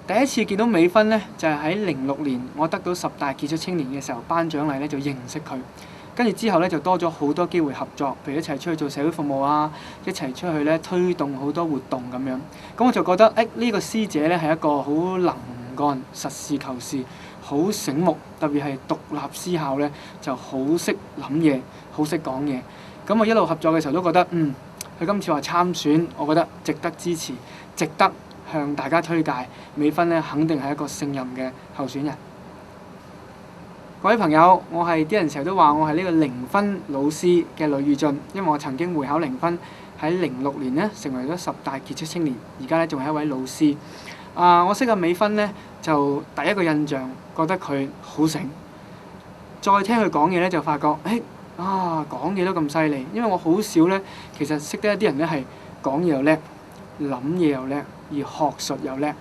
第一次見到美芬咧，就係喺06年我得到10大傑出青年嘅時候，頒獎禮咧就認識佢。跟住之後咧就多咗好多機會合作，譬如一齊出去做社會服務啊，一齊出去咧推動好多活動咁樣。咁我就覺得呢個師姐咧係一個好能幹、實事求是、好醒目，特別係獨立思考咧就好識諗嘢、好識講嘢。咁我一路合作嘅時候都覺得佢今次話參選，我覺得值得支持，值得向大家推介。美芬咧肯定係一個勝任嘅候選人。各位朋友，我係啲人成日都話我係呢個0分老師嘅呂宇俊，因為我曾經會考0分，喺06年咧成為咗10大傑出青年，而家咧仲係一位老師。我識阿美芬咧，就第一個印象覺得佢好醒，再聽佢講嘢咧就發覺，講嘢都咁犀利，因為我好少咧，其實識得一啲人咧係講嘢又叻，諗嘢又叻，而學術又叻。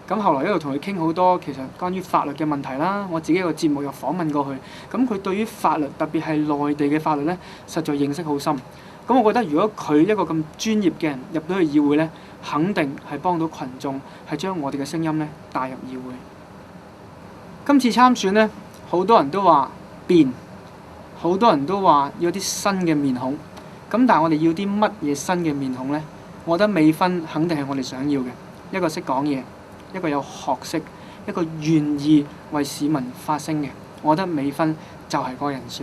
咁後來一路同佢傾好多其實關於法律嘅問題啦，我自己個節目又訪問過佢，咁佢對於法律特別係內地嘅法律咧，實在認識好深。咁我覺得如果佢一個咁專業嘅人入到去議會咧，肯定係幫到群眾，係將我哋嘅聲音咧帶入議會。今次參選咧，好多人都話變，好多人都話要啲新嘅面孔。咁但係我哋要啲乜嘢新嘅面孔咧？我覺得美芬肯定係我哋想要嘅，一個識講嘢，一個有學識，一個願意為市民發聲嘅，我覺得美芬就係嗰個人選。